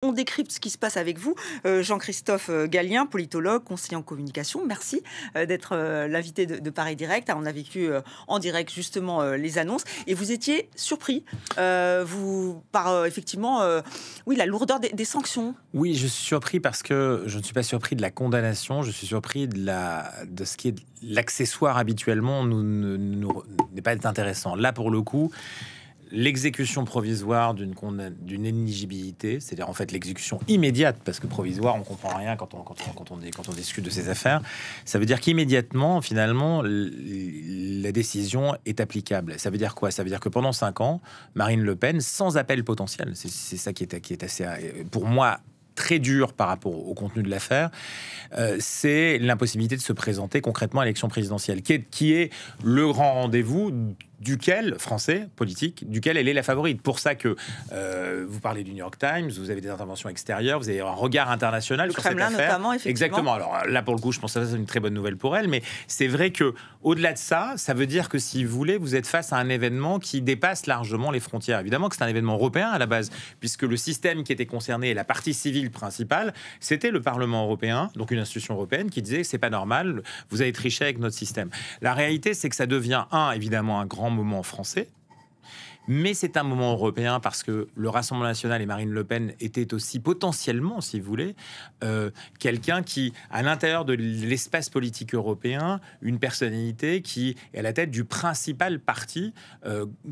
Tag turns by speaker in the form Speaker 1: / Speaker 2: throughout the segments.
Speaker 1: On décrypte ce qui se passe avec vous. Jean-Christophe Gallien, politologue, conseiller en communication. Merci d'être l'invité de Paris Direct. On a vécu en direct justement les annonces. Et vous étiez surpris par effectivement la lourdeur des sanctions.
Speaker 2: Oui, je suis surpris parce que je ne suis pas surpris de la condamnation. Je suis surpris de ce qui est l'accessoire habituellement n'est pas intéressant. Là, pour le coup, l'exécution provisoire d'une inéligibilité, c'est-à-dire en fait l'exécution immédiate, parce que provisoire, on comprend rien quand on discute de ces affaires. Ça veut dire qu'immédiatement, finalement, la décision est applicable. Ça veut dire quoi? Ça veut dire que pendant 5 ans, Marine Le Pen, sans appel potentiel, c'est ça qui est assez, pour moi, très dur par rapport au contenu de l'affaire, c'est l'impossibilité de se présenter concrètement à l'élection présidentielle, qui est le grand rendez-vous français, politique, duquel elle est la favorite. Pour ça que vous parlez du New York Times, vous avez des interventions extérieures, vous avez un regard international sur
Speaker 1: Kremlin,
Speaker 2: cette affaire.
Speaker 1: Notamment, effectivement.
Speaker 2: Exactement. Alors là, pour le coup, je pense que ça, c'est une très bonne nouvelle pour elle, mais c'est vrai que au-delà de ça, ça veut dire que si vous voulez, vous êtes face à un événement qui dépasse largement les frontières. Évidemment que c'est un événement européen à la base, puisque le système qui était concerné et la partie civile principale, c'était le Parlement européen, donc une institution européenne qui disait c'est pas normal, vous avez triché avec notre système. La réalité, c'est que ça devient évidemment un grand moment français, mais c'est un moment européen parce que le Rassemblement national et Marine Le Pen étaient aussi potentiellement, si vous voulez, quelqu'un qui, à l'intérieur de l'espace politique européen, une personnalité qui est à la tête du principal parti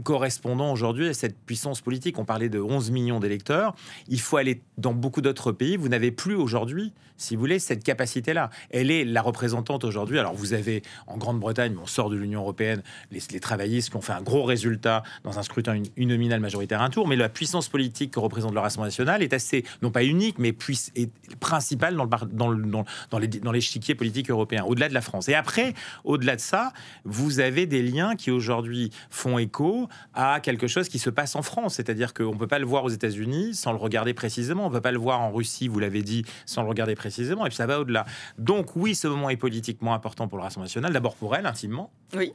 Speaker 2: correspondant aujourd'hui à cette puissance politique. On parlait de 11 millions d'électeurs. Il faut aller dans beaucoup d'autres pays. Vous n'avez plus aujourd'hui, si vous voulez, cette capacité-là. Elle est la représentante aujourd'hui. Alors, vous avez en Grande-Bretagne, on sort de l'Union européenne, les travaillistes qui ont fait un gros résultat dans un scrutin uninominal majoritaire un tour, mais la puissance politique que représente le Rassemblement national est assez, non pas unique, mais est principale dans l'échiquier politique européen, au-delà de la France. Et après, au-delà de ça, vous avez des liens qui aujourd'hui font écho à quelque chose qui se passe en France. C'est-à-dire qu'on ne peut pas le voir aux États-Unis sans le regarder précisément. On ne peut pas le voir en Russie, vous l'avez dit, sans le regarder précisément. Et puis ça va au-delà. Donc oui, ce moment est politiquement important pour le Rassemblement national. D'abord pour elle, intimement.
Speaker 1: Oui.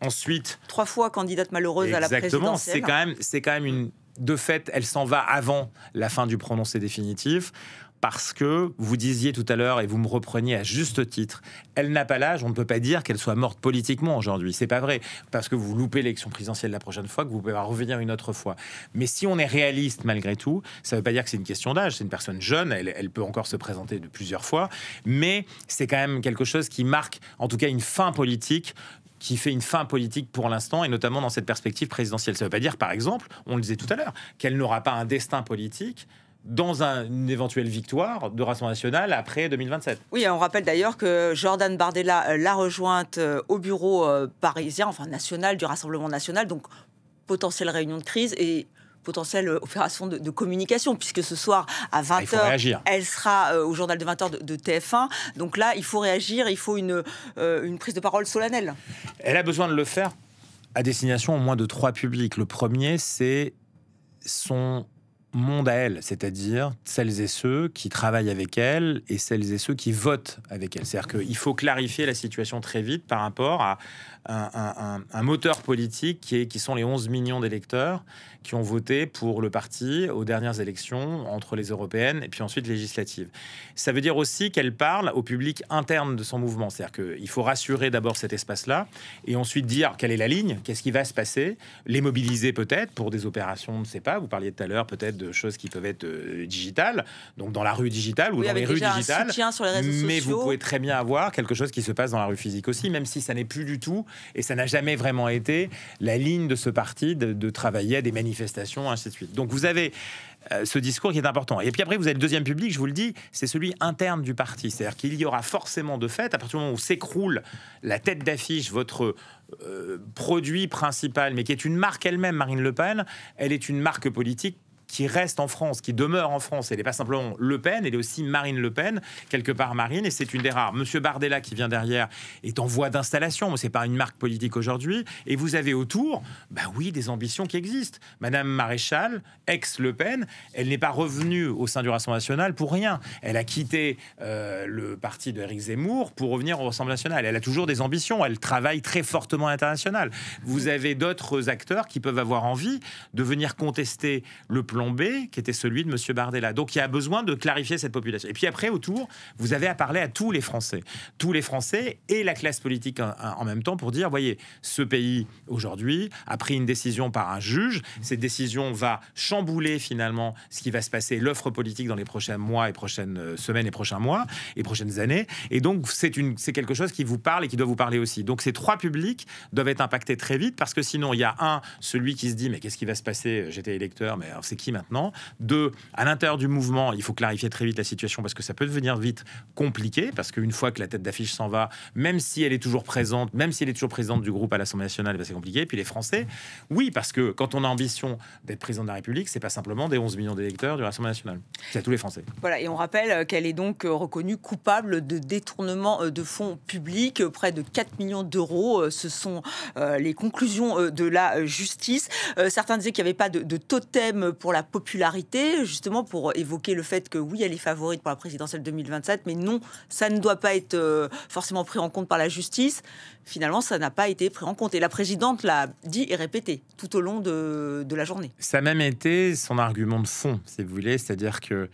Speaker 2: Ensuite,
Speaker 1: 3 fois candidate malheureuse à la présidentielle.
Speaker 2: Exactement, c'est quand même une... De fait, elle s'en va avant la fin du prononcé définitif, parce que, vous disiez tout à l'heure, et vous me repreniez à juste titre, elle n'a pas l'âge, on ne peut pas dire qu'elle soit morte politiquement aujourd'hui. C'est pas vrai, parce que vous loupez l'élection présidentielle la prochaine fois, que vous pouvez revenir une autre fois. Mais si on est réaliste malgré tout, ça ne veut pas dire que c'est une question d'âge, c'est une personne jeune, elle peut encore se présenter de plusieurs fois, mais c'est quand même quelque chose qui marque, en tout cas, une fin politique, qui fait une fin politique pour l'instant, et notamment dans cette perspective présidentielle. Ça ne veut pas dire, par exemple, on le disait tout à l'heure, qu'elle n'aura pas un destin politique dans une éventuelle victoire de Rassemblement national après 2027.
Speaker 1: Oui, on rappelle d'ailleurs que Jordan Bardella l'a rejointe au bureau parisien, enfin national, du Rassemblement national, donc potentielle réunion de crise et potentielle opération de communication, puisque ce soir à 20h, elle sera au journal de 20h de TF1. Donc là, il faut réagir, il faut une prise de parole solennelle.
Speaker 2: Elle a besoin de le faire à destination au moins de 3 publics. Le premier, c'est son monde à elle, c'est-à-dire celles et ceux qui travaillent avec elle et celles et ceux qui votent avec elle. C'est-à-dire qu'il faut clarifier la situation très vite par rapport à un moteur politique qui sont les 11 millions d'électeurs qui ont voté pour le parti aux dernières élections, entre les européennes et puis ensuite législatives. Ça veut dire aussi qu'elle parle au public interne de son mouvement. C'est-à-dire qu'il faut rassurer d'abord cet espace-là et ensuite dire quelle est la ligne, qu'est-ce qui va se passer, les mobiliser peut-être pour des opérations, on ne sait pas, vous parliez tout à l'heure peut-être de choses qui peuvent être digitales, donc dans la rue digitale ou dans les rues digitales,
Speaker 1: sur les réseaux
Speaker 2: mais
Speaker 1: sociaux.
Speaker 2: Vous pouvez très bien avoir quelque chose qui se passe dans la rue physique aussi, même si ça n'est plus du tout, et ça n'a jamais vraiment été la ligne de ce parti de travailler à des manifestations, ainsi de suite. Donc vous avez ce discours qui est important. Et puis après, vous avez le deuxième public, je vous le dis, c'est celui interne du parti. C'est-à-dire qu'il y aura forcément de fait, à partir du moment où s'écroule la tête d'affiche, votre produit principal, mais qui est une marque elle-même, Marine Le Pen, elle est une marque politique qui reste en France, qui demeure en France. Elle n'est pas simplement Le Pen, elle est aussi Marine Le Pen, quelque part Marine, et c'est une des rares. Monsieur Bardella, qui vient derrière, est en voie d'installation, mais ce n'est pas une marque politique aujourd'hui. Et vous avez autour, oui, des ambitions qui existent. Madame Maréchal, ex-Le Pen, elle n'est pas revenue au sein du Rassemblement national pour rien. Elle a quitté le parti de Éric Zemmour pour revenir au Rassemblement national. Elle a toujours des ambitions, elle travaille très fortement à l'international. Vous avez d'autres acteurs qui peuvent avoir envie de venir contester le plan plan B qui était celui de M. Bardella. Donc il y a besoin de clarifier cette population. Et puis après, autour, vous avez à parler à tous les Français et la classe politique en même temps pour dire, voyez, ce pays aujourd'hui a pris une décision par un juge. Cette décision va chambouler finalement ce qui va se passer, l'offre politique dans les prochains mois et prochaines semaines et prochains mois et prochaines années. Et donc c'est quelque chose qui vous parle et qui doit vous parler aussi. Donc ces trois publics doivent être impactés très vite parce que sinon il y a celui qui se dit mais qu'est-ce qui va se passer, j'étais électeur, mais alors c'est qui maintenant? Deux, à l'intérieur du mouvement, il faut clarifier très vite la situation parce que ça peut devenir vite compliqué, parce qu'une fois que la tête d'affiche s'en va, même si elle est toujours présente, du groupe à l'Assemblée nationale, c'est compliqué. Et puis les Français, oui, parce que quand on a ambition d'être président de la République, c'est pas simplement des 11 millions d'électeurs du Rassemblement national, c'est à tous les Français.
Speaker 1: Voilà, et on rappelle qu'elle est donc reconnue coupable de détournement de fonds publics, près de 4 millions d'euros. Ce sont les conclusions de la justice. Certains disaient qu'il n'y avait pas de totem pour la popularité, justement pour évoquer le fait que oui, elle est favorite pour la présidentielle 2027, mais non, ça ne doit pas être forcément pris en compte par la justice. Finalement, ça n'a pas été pris en compte. Et la présidente l'a dit et répété tout au long de la journée.
Speaker 2: Ça a même été son argument de fond, si vous voulez, c'est-à-dire que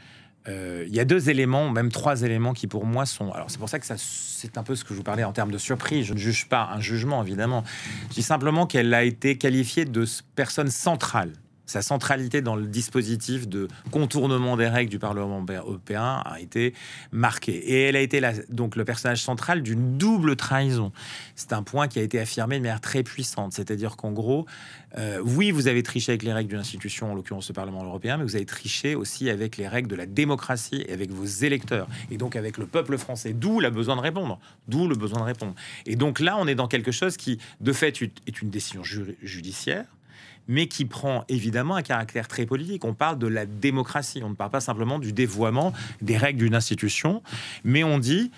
Speaker 2: il y a deux éléments, même trois éléments qui pour moi sont... Alors c'est pour ça que c'est un peu ce que je vous parlais en termes de surprise. Je ne juge pas un jugement, évidemment. Je dis simplement qu'elle a été qualifiée de personne centrale. Sa centralité dans le dispositif de contournement des règles du Parlement européen a été marquée. Et elle a été donc le personnage central d'une double trahison. C'est un point qui a été affirmé de manière très puissante. C'est-à-dire qu'en gros, oui, vous avez triché avec les règles d'une institution, en l'occurrence le Parlement européen, mais vous avez triché aussi avec les règles de la démocratie et avec vos électeurs. Et donc avec le peuple français. D'où le besoin de répondre. Et donc là, on est dans quelque chose qui, de fait, est une décision judiciaire, mais qui prend évidemment un caractère très politique. On parle de la démocratie, on ne parle pas simplement du dévoiement des règles d'une institution, mais on dit,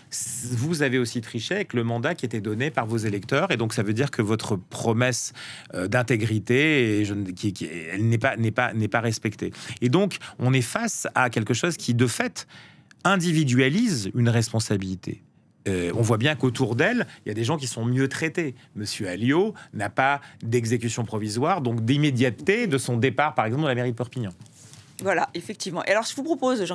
Speaker 2: vous avez aussi triché avec le mandat qui était donné par vos électeurs, et donc ça veut dire que votre promesse d'intégrité, elle n'est pas respectée. Et donc, on est face à quelque chose qui, de fait, individualise une responsabilité. On voit bien qu'autour d'elle, il y a des gens qui sont mieux traités. Monsieur Alliot n'a pas d'exécution provisoire, donc d'immédiateté de son départ, par exemple, de la mairie de Perpignan.
Speaker 1: Voilà, effectivement. Et alors, je vous propose,